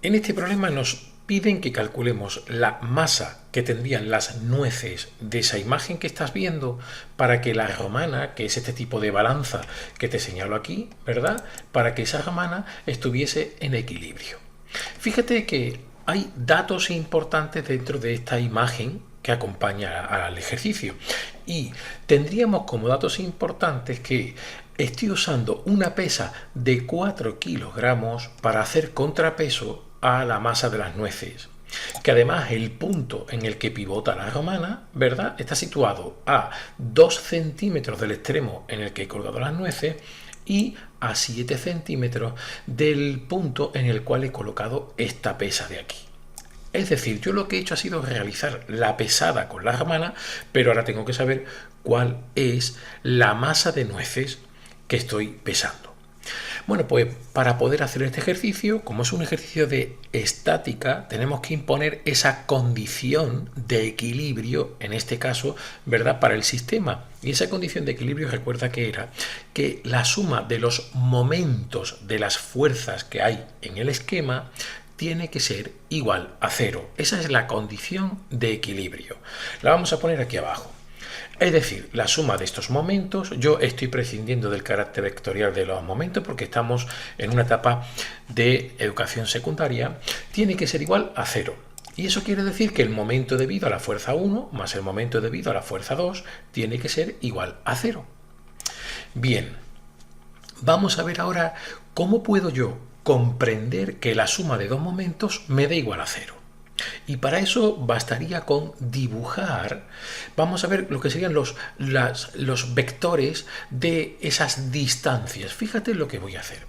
En este problema nos piden que calculemos la masa que tendrían las nueces de esa imagen que estás viendo para que la romana, que es este tipo de balanza que te señalo aquí, ¿verdad? Para que esa romana estuviese en equilibrio. Fíjate que hay datos importantes dentro de esta imagen que acompaña al ejercicio y tendríamos como datos importantes que estoy usando una pesa de 4 kilogramos para hacer contrapeso a la masa de las nueces, que además el punto en el que pivota la romana, ¿verdad?, está situado a 2 centímetros del extremo en el que he colgado las nueces y a 7 centímetros del punto en el cual he colocado esta pesa de aquí. Es decir, yo lo que he hecho ha sido realizar la pesada con la romana, pero ahora tengo que saber cuál es la masa de nueces que estoy pesando. Bueno, pues para poder hacer este ejercicio, como es un ejercicio de estática, tenemos que imponer esa condición de equilibrio, en este caso, ¿verdad?, para el sistema. Y esa condición de equilibrio, recuerda que era que la suma de los momentos de las fuerzas que hay en el esquema tiene que ser igual a 0. Esa es la condición de equilibrio. La vamos a poner aquí abajo. Es decir, la suma de estos momentos, yo estoy prescindiendo del carácter vectorial de los momentos porque estamos en una etapa de educación secundaria, tiene que ser igual a 0. Y eso quiere decir que el momento debido a la fuerza 1 más el momento debido a la fuerza 2 tiene que ser igual a 0. Bien, vamos a ver ahora cómo puedo yo comprender que la suma de dos momentos me dé igual a 0. Y para eso bastaría con dibujar, vamos a ver lo que serían los vectores de esas distancias. Fíjate lo que voy a hacer.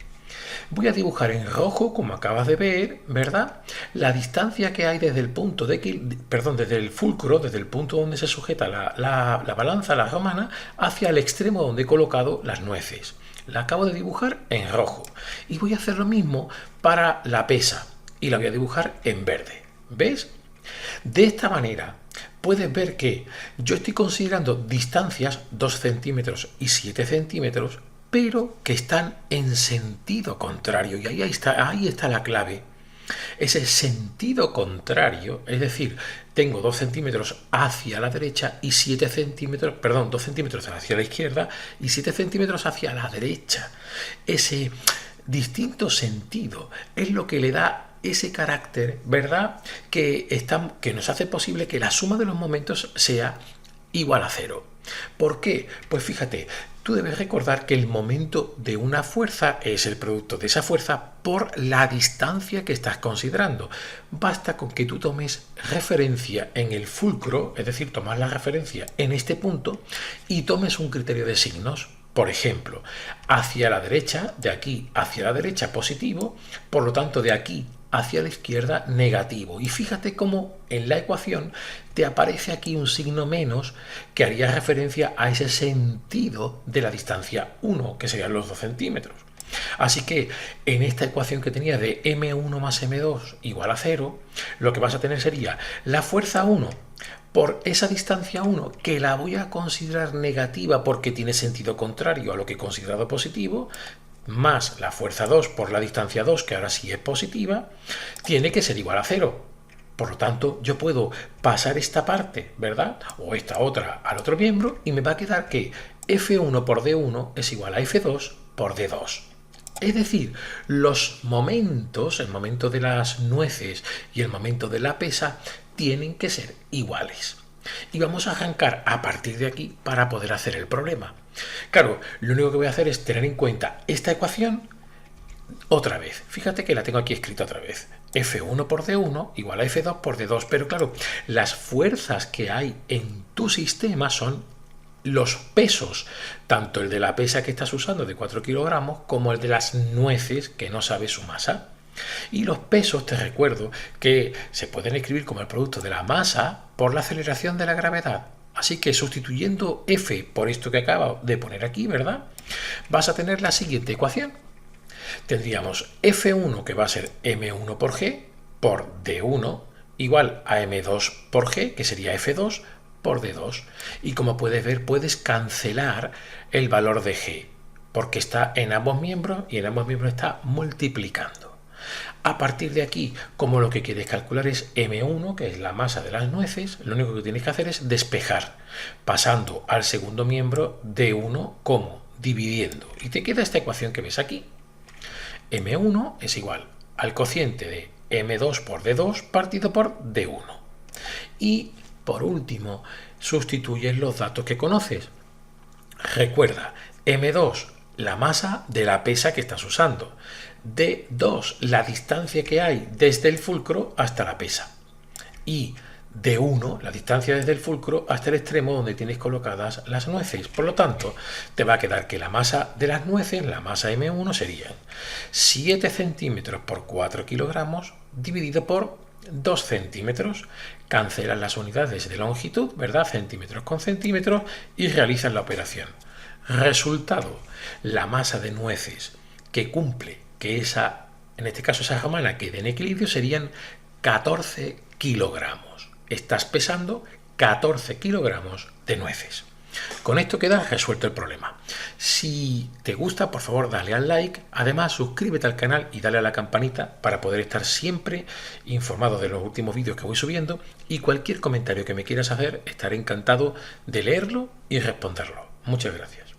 Voy a dibujar en rojo, como acabas de ver, ¿verdad?, la distancia que hay desde el punto desde el fulcro, desde el punto donde se sujeta la balanza, la romana, hacia el extremo donde he colocado las nueces. La acabo de dibujar en rojo. Y voy a hacer lo mismo para la pesa. Y la voy a dibujar en verde. ¿Ves? De esta manera puedes ver que yo estoy considerando distancias 2 centímetros y 7 centímetros, pero que están en sentido contrario. Y ahí está la clave. Ese sentido contrario, es decir, tengo 2 centímetros hacia la derecha y 7 centímetros, perdón, 2 centímetros hacia la izquierda y 7 centímetros hacia la derecha. Ese distinto sentido es lo que le da ese carácter, ¿verdad?, que nos hace posible que la suma de los momentos sea igual a 0. ¿Por qué? Pues fíjate, tú debes recordar que el momento de una fuerza es el producto de esa fuerza por la distancia que estás considerando. Basta con que tú tomes referencia en el fulcro, es decir, tomas la referencia en este punto y tomes un criterio de signos. Por ejemplo, hacia la derecha, de aquí hacia la derecha positivo, por lo tanto de aquí hacia la izquierda negativo. Y fíjate cómo en la ecuación te aparece aquí un signo menos que haría referencia a ese sentido de la distancia 1, que serían los 2 centímetros. Así que en esta ecuación que tenía de m1 más m2 igual a 0, lo que vas a tener sería la fuerza 1 por esa distancia 1, que la voy a considerar negativa porque tiene sentido contrario a lo que he considerado positivo, más la fuerza 2 por la distancia 2, que ahora sí es positiva, tiene que ser igual a 0. Por lo tanto, yo puedo pasar esta parte, ¿verdad?, o esta otra al otro miembro y me va a quedar que F1 por D1 es igual a F2 por D2. Es decir, los momentos, el momento de las nueces y el momento de la pesa, tienen que ser iguales. Y vamos a arrancar a partir de aquí para poder hacer el problema. Claro, lo único que voy a hacer es tener en cuenta esta ecuación otra vez. Fíjate que la tengo aquí escrita otra vez. F1 por D1 igual a F2 por D2. Pero claro, las fuerzas que hay en tu sistema son los pesos, tanto el de la pesa que estás usando de 4 kilogramos como el de las nueces que no sabes su masa. Y los pesos, te recuerdo que se pueden escribir como el producto de la masa por la aceleración de la gravedad. Así que sustituyendo F por esto que acabo de poner aquí, ¿verdad?, vas a tener la siguiente ecuación. Tendríamos F1, que va a ser M1 por G por D1 igual a M2 por G, que sería F2 por D2. Y como puedes ver, puedes cancelar el valor de G porque está en ambos miembros y en ambos miembros está multiplicando. A partir de aquí, como lo que quieres calcular es M1, que es la masa de las nueces, lo único que tienes que hacer es despejar, pasando al segundo miembro D1 como dividiendo. Y te queda esta ecuación que ves aquí. M1 es igual al cociente de M2 por D2 partido por D1. Y por último, sustituyes los datos que conoces. Recuerda, M2, la masa de la pesa que estás usando. D2, la distancia que hay desde el fulcro hasta la pesa. Y D1, la distancia desde el fulcro hasta el extremo donde tienes colocadas las nueces. Por lo tanto, te va a quedar que la masa de las nueces, la masa M1, sería 7 centímetros por 4 kilogramos dividido por 2 centímetros. Cancelan las unidades de longitud, ¿verdad? Centímetros con centímetros, y realizan la operación. Resultado, la masa de nueces que cumple que esa, en este caso esa romana, quede en equilibrio serían 14 kilogramos. Estás pesando 14 kilogramos de nueces. Con esto queda resuelto el problema. Si te gusta, por favor, dale al like. Además, suscríbete al canal y dale a la campanita para poder estar siempre informado de los últimos vídeos que voy subiendo. Y cualquier comentario que me quieras hacer, estaré encantado de leerlo y responderlo. Muchas gracias.